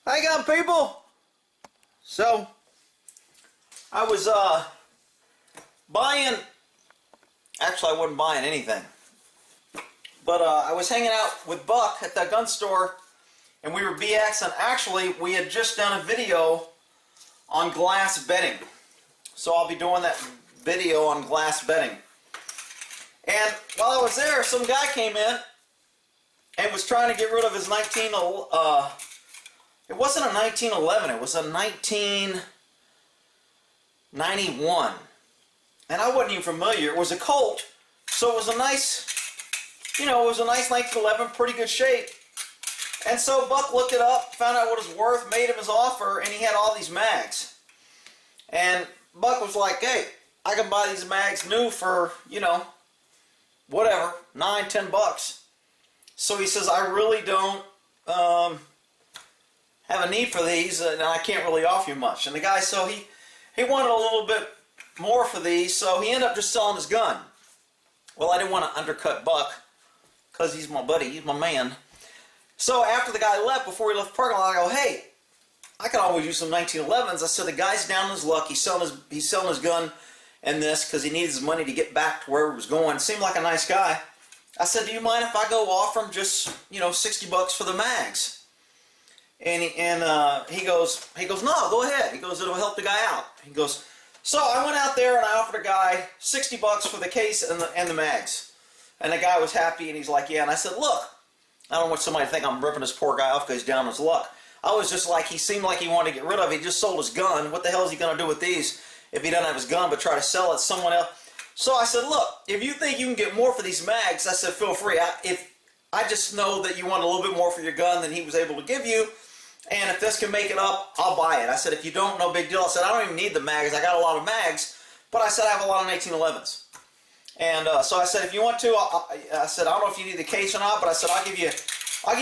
How you going, people? So, I was buying, actually I wasn't buying anything, but I was hanging out with Buck at that gun store, and we were BXing. Actually, we had just done a video on glass bedding, so I'll be doing that video on glass bedding. And while I was there, some guy came in and was trying to get rid of his it wasn't a 1911, it was a 1991. And I wasn't even familiar. It was a Colt, so it was a nice, it was a nice 1911, pretty good shape. And so Buck looked it up, found out what it was worth, made him his offer, and he had all these mags. And Buck was like, hey, I can buy these mags new for, whatever, $9-10. So he says, I really don't have a need for these, and I can't really offer you much. And the guy, so he wanted a little bit more for these, so he ended up just selling his gun. Well, I didn't want to undercut Buck, because he's my buddy, he's my man. So after the guy left, before he left the parking lot, I go, hey, I could always use some 1911s. I said, the guy's down on his luck, he's selling his gun and this, because he needs his money to get back to where he was going. Seemed like a nice guy. I said, do you mind if I go offer him just, $60 for the mags? And he goes, no, go ahead. He goes, it'll help the guy out. He goes, so I went out there and I offered a guy $60 for the case and the mags. And the guy was happy, and he's like, yeah. And I said, look, I don't want somebody to think I'm ripping this poor guy off because he's down on his luck. I was just like, he seemed like he wanted to get rid of it. He just sold his gun. What the hell is he going to do with these if he doesn't have his gun but try to sell it to someone else? So I said, look, if you think you can get more for these mags, I said, feel free. I just know that you want a little bit more for your gun than he was able to give you. And if this can make it up, I'll buy it. I said, if you don't, no big deal. I said, I don't even need the mags. I got a lot of mags. But I said, I have a lot of 1911s. And so I said, if you want to, I said, I don't know if you need the case or not, but I said, I'll give you $60. I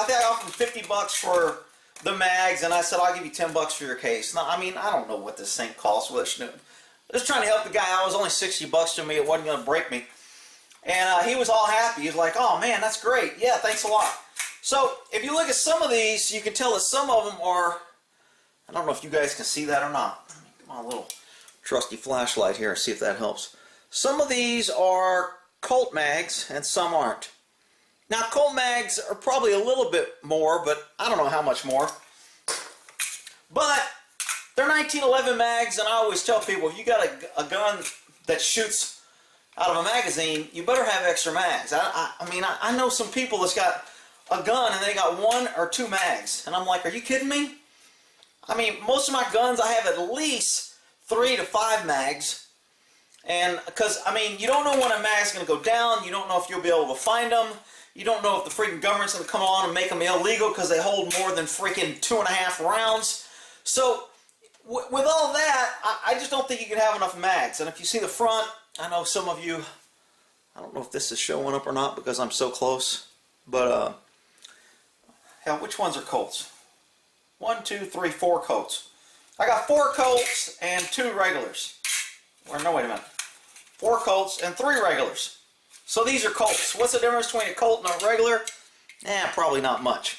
think I offered him $50 for the mags, and I said, I'll give you $10 for your case. Now, I mean, I don't know what this thing costs. Just trying to help the guy out. It was only $60 to me. It wasn't going to break me. And he was all happy. He was like, oh, man, that's great. Yeah, thanks a lot. So if you look at some of these, you can tell that some of them are, I don't know if you guys can see that or not. Let me get my little trusty flashlight here and see if that helps. Some of these are Colt mags and some aren't. Now, Colt mags are probably a little bit more, but I don't know how much more. But they're 1911 mags, and I always tell people, if you got a gun that shoots out of a magazine, you better have extra mags. I mean, I know some people that's got a gun and they got 1 or 2 mags, and I'm like, are you kidding me? I mean, most of my guns, I have at least 3 to 5 mags. And because, I mean, you don't know when a mag's going to go down. You don't know if you'll be able to find them. You don't know if the freaking government's going to come on and make them illegal because they hold more than freaking 2.5 rounds. So, with all that, I just don't think you can have enough mags. And if you see the front, I know some of you, I don't know if this is showing up or not because I'm so close. But, hell, which ones are Colts? 1, 2, 3, 4 Colts. I got 4 Colts and 2 regulars. Or no, wait a minute. 4 Colts and 3 regulars. So these are Colts. What's the difference between a Colt and a regular? Probably not much.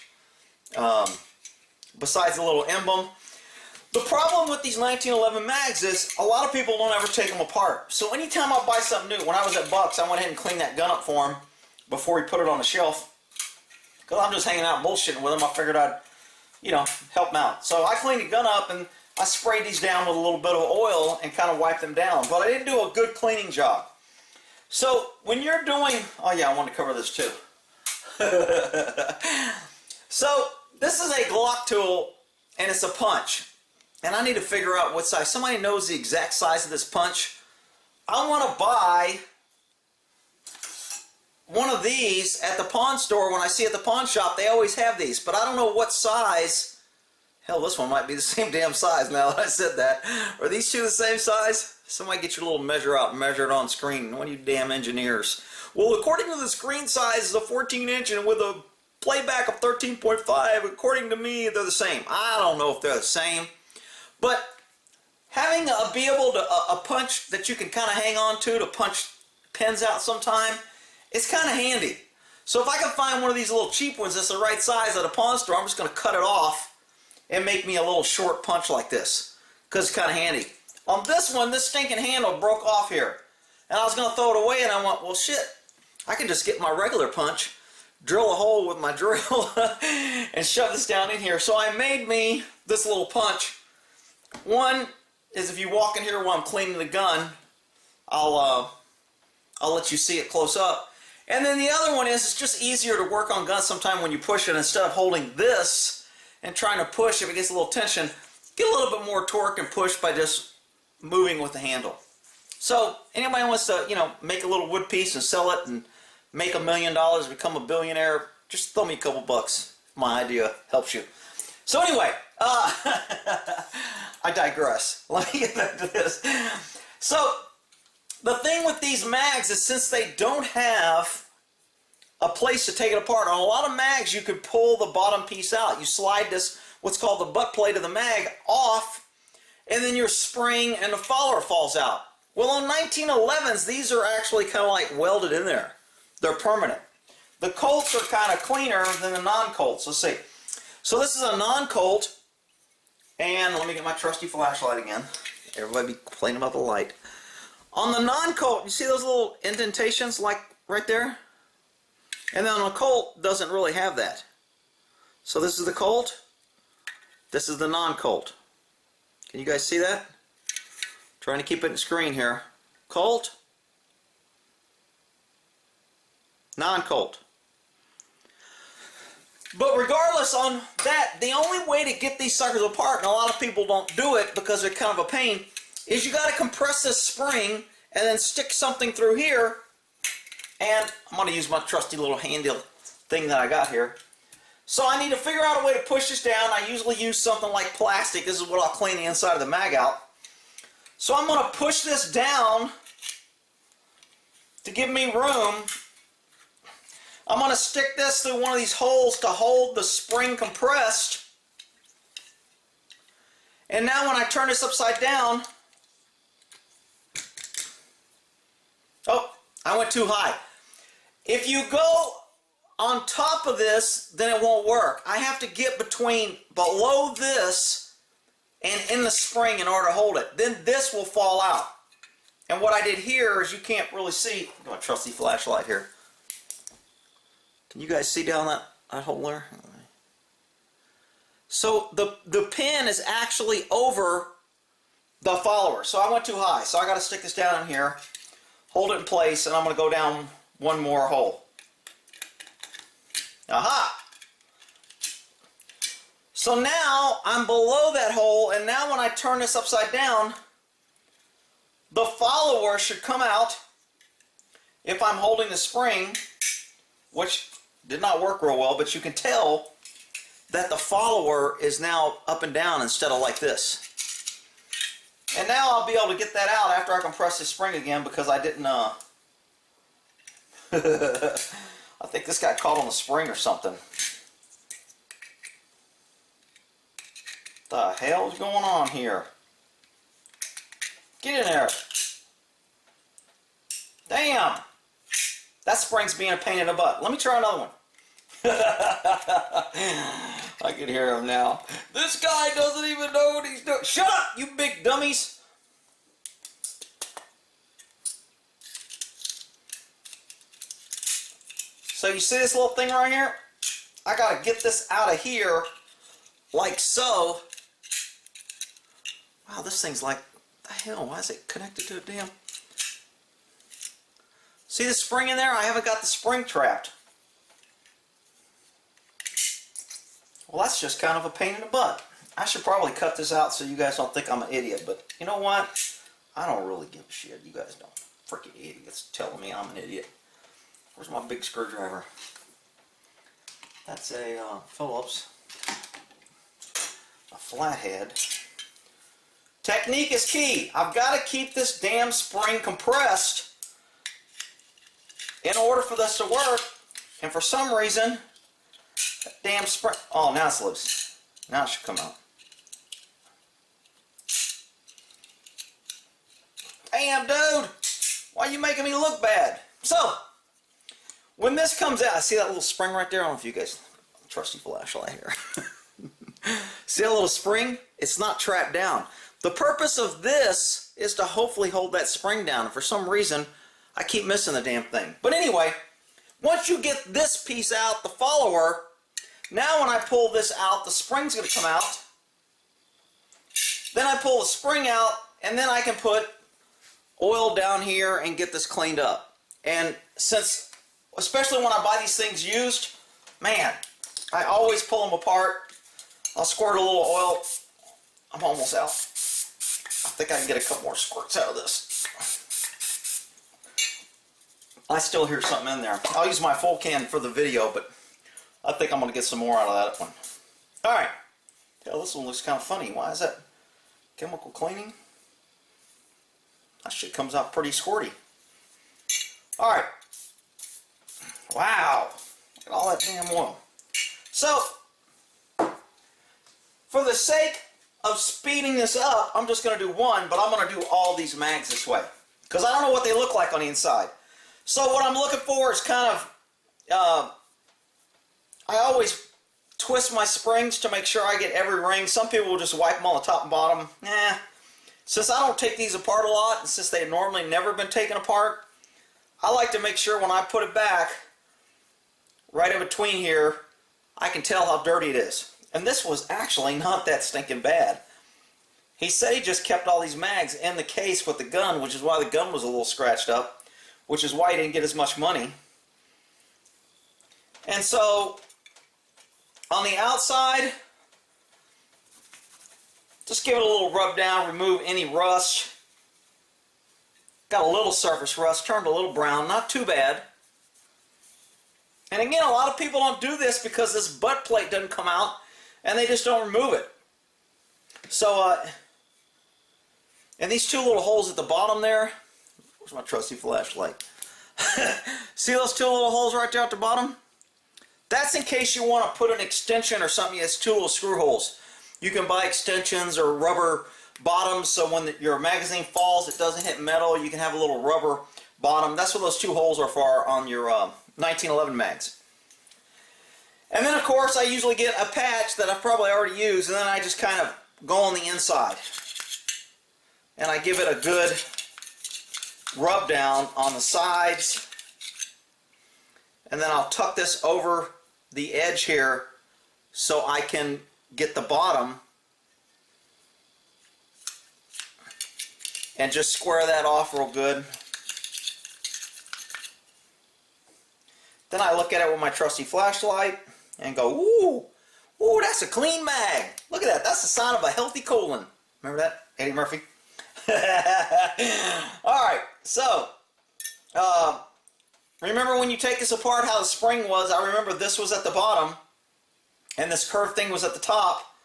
Besides the little emblem. The problem with these 1911 mags is a lot of people don't ever take them apart. So anytime I buy something new, when I was at Buck's, I went ahead and cleaned that gun up for him before he put it on the shelf. Because I'm just hanging out and bullshitting with him. I figured I'd, help him out. So I cleaned the gun up and I sprayed these down with a little bit of oil and kind of wiped them down. But I didn't do a good cleaning job. So when you're doing, oh yeah, I want to cover this too. So this is a Glock tool and it's a punch. And I need to figure out what size. Somebody knows the exact size of this punch. I want to buy one of these at the pawn store. When I see at the pawn shop, they always have these. But I don't know what size. Hell, this one might be the same damn size now that I said that. Are these two the same size? Somebody get your little measure out and measure it on screen. One of you damn engineers. Well, according to the screen size is a 14-inch and with a playback of 13.5. According to me, they're the same. I don't know if they're the same. But having be able to a punch that you can kind of hang on to punch pins out sometime, it's kind of handy. So if I can find one of these little cheap ones that's the right size at a pawn store, I'm just going to cut it off and make me a little short punch like this, because it's kind of handy. On this one, this stinking handle broke off here, and I was going to throw it away, and I went, well, shit, I can just get my regular punch, drill a hole with my drill, and shove this down in here. So I made me this little punch. One is if you walk in here while I'm cleaning the gun, I'll let you see it close up. And then the other one is it's just easier to work on guns sometime when you push it. Instead of holding this and trying to push, if it gets a little tension, get a little bit more torque and push by just moving with the handle. So anybody wants to, you know, make a little wood piece and sell it and make $1 million, become a billionaire, just throw me a couple bucks. My idea helps you. So anyway, I digress. Let me get back to this. So the thing with these mags is since they don't have a place to take it apart, on a lot of mags you can pull the bottom piece out. You slide this, what's called the butt plate of the mag, off, and then your spring and the follower falls out. Well, on 1911s, these are actually kind of like welded in there. They're permanent. The Colts are kind of cleaner than the non-Colts. Let's see. So this is a non-Colt, and let me get my trusty flashlight again. Everybody be complaining about the light. On the non-Colt, you see those little indentations like right there? And then on a Colt, doesn't really have that. So this is the Colt. This is the non-Colt. Can you guys see that? Trying to keep it in the screen here. Colt. Non-Colt. But regardless on that, the only way to get these suckers apart, and a lot of people don't do it because they're kind of a pain, is you got to compress this spring and then stick something through here. And I'm going to use my trusty little handy thing that I got here. So I need to figure out a way to push this down. I usually use something like plastic. This is what I'll clean the inside of the mag out. So I'm going to push this down to give me room. I'm going to stick this through one of these holes to hold the spring compressed. And now when I turn this upside down, oh, I went too high. If you go on top of this, then it won't work. I have to get below this and in the spring in order to hold it. Then this will fall out. And what I did here is you can't really see. I've got my trusty flashlight here. Can you guys see down that hole there? So the pin is actually over the follower. So I went too high. So I got to stick this down in here, hold it in place, and I'm going to go down one more hole. Aha! So now I'm below that hole, and now when I turn this upside down, the follower should come out if I'm holding the spring, which did not work real well, but you can tell that the follower is now up and down instead of like this. And now I'll be able to get that out after I compress the spring again because I didn't, I think this got caught on the spring or something. The hell's going on here? Get in there. Damn. That spring's being a pain in the butt. Let me try another one. I can hear him now. This guy doesn't even know what he's doing. Shut up, you big dummies. So you see this little thing right here? I gotta get this out of here like so. Wow, this thing's like, the hell, why is it connected to a damn... See the spring in there? I haven't got the spring trapped. Well, that's just kind of a pain in the butt. I should probably cut this out so you guys don't think I'm an idiot, but you know what? I don't really give a shit. You guys don't. Freaking idiots telling me I'm an idiot. Where's my big screwdriver? That's a Phillips. A flathead. Technique is key. I've got to keep this damn spring compressed in order for this to work. And for some reason, that damn spring... Oh, now it's loose. Now it should come out. Damn, dude! Why are you making me look bad? So, when this comes out, see that little spring right there? I don't know if you guys... Trusty flashlight here. See See that little spring? It's not trapped down. The purpose of this is to hopefully hold that spring down. And for some reason, I keep missing the damn thing. But anyway, once you get this piece out, the follower, now when I pull this out, the spring's going to come out. Then I pull the spring out, and then I can put oil down here and get this cleaned up. And since, especially when I buy these things used, man, I always pull them apart. I'll squirt a little oil. I'm almost out. I think I can get a couple more squirts out of this. I still hear something in there. I'll use my full can for the video, but I think I'm going to get some more out of that one. Alright. Yeah, this one looks kind of funny. Why is that? Chemical cleaning? That shit comes out pretty squirty. Alright. Wow. Look at all that damn oil. So, for the sake of speeding this up, I'm just going to do one, but I'm going to do all these mags this way. Because I don't know what they look like on the inside. So what I'm looking for is kind of, I always twist my springs to make sure I get every ring. Some people will just wipe them on the top and bottom. Since I don't take these apart a lot, and since they've normally never been taken apart, I like to make sure when I put it back, right in between here, I can tell how dirty it is. And this was actually not that stinking bad. He said he just kept all these mags in the case with the gun, which is why the gun was a little scratched up, which is why he didn't get as much money. And so, on the outside, just give it a little rub down, remove any rust. Got a little surface rust, turned a little brown, not too bad. And again, a lot of people don't do this because this butt plate doesn't come out, and they just don't remove it. So, and these two little holes at the bottom there, where's my trusty flashlight? See those two little holes right there at the bottom? That's in case you want to put an extension or something. It's two little screw holes. You can buy extensions or rubber bottoms so when your magazine falls it doesn't hit metal. You can have a little rubber bottom. That's what those two holes are for on your 1911 mags. And then of course I usually get a patch that I've probably already used, and then I just kind of go on the inside. And I give it a good rub down on the sides. And then I'll tuck this over the edge here so I can get the bottom and just square that off real good. Then I look at it with my trusty flashlight and go, ooh, ooh, that's a clean mag. Look at that. That's the sign of a healthy colon. Remember that, Eddie Murphy? Alright, so, remember when you take this apart how the spring was? I remember this was at the bottom and this curved thing was at the top.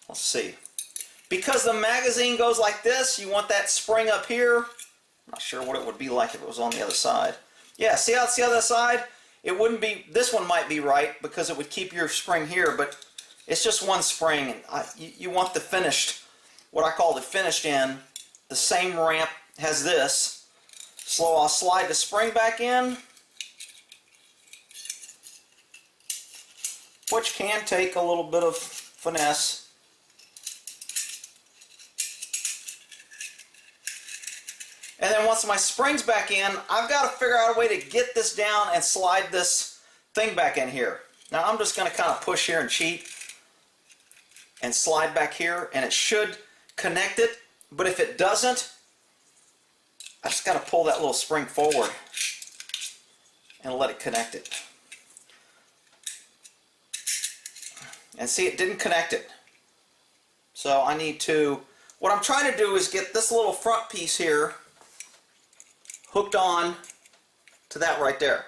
Let's see. Because the magazine goes like this, you want that spring up here. I'm not sure what it would be like if it was on the other side. Yeah, see how it's the other side? It wouldn't be, this one might be right because it would keep your spring here, but it's just one spring. You want the finished, what I call the finished end. The same ramp has this. So I'll slide the spring back in, which can take a little bit of finesse. And then once my spring's back in, I've got to figure out a way to get this down and slide this thing back in here. Now I'm just going to kind of push here and cheat and slide back here, and it should connect it. But if it doesn't, I just got to pull that little spring forward and let it connect it. And see, it didn't connect it. So I need to, what I'm trying to do is get this little front piece here hooked on to that right there.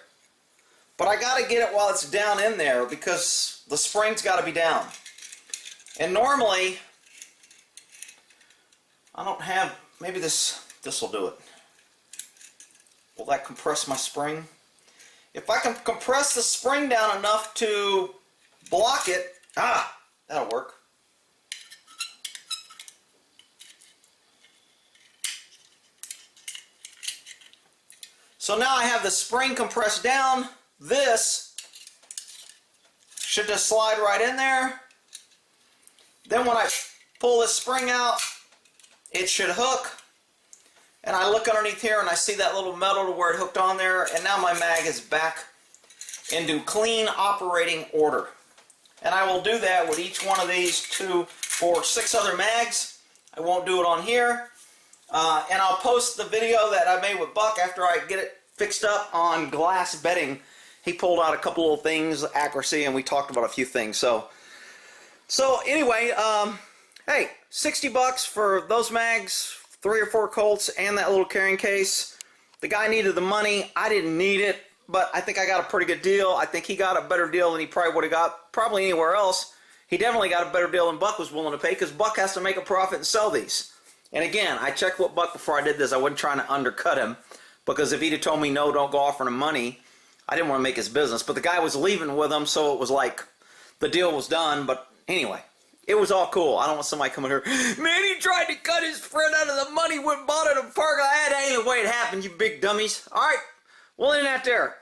But I got to get it while it's down in there because the spring's got to be down. And normally, I don't have, maybe this will do it. Will that compress my spring? If I can compress the spring down enough to block it, that'll work. So now I have the spring compressed down. This should just slide right in there. Then when I pull this spring out, it should hook. And I look underneath here and I see that little metal to where it hooked on there, and now my mag is back into clean operating order. And I will do that with each one of these 2, 4, 6 other mags. I won't do it on here. And I'll post the video that I made with Buck after I get it fixed up on glass bedding. He pulled out a couple little things, accuracy, and we talked about a few things. So anyway, hey, 60 bucks for those mags, 3 or 4 Colts, and that little carrying case. The guy needed the money. I didn't need it, but I think I got a pretty good deal. I think he got a better deal than he probably would have got probably anywhere else. He definitely got a better deal than Buck was willing to pay, because Buck has to make a profit and sell these. And again, I checked with Buck before I did this. I wasn't trying to undercut him, because if he'd have told me no, don't go offering him money, I didn't want to make his business. But the guy was leaving with him, so it was like the deal was done. But anyway, it was all cool. I don't want somebody coming here, man, he tried to cut his friend out of the money when bought it in Park. That ain't the way it happened, you big dummies. All right, we'll end that there.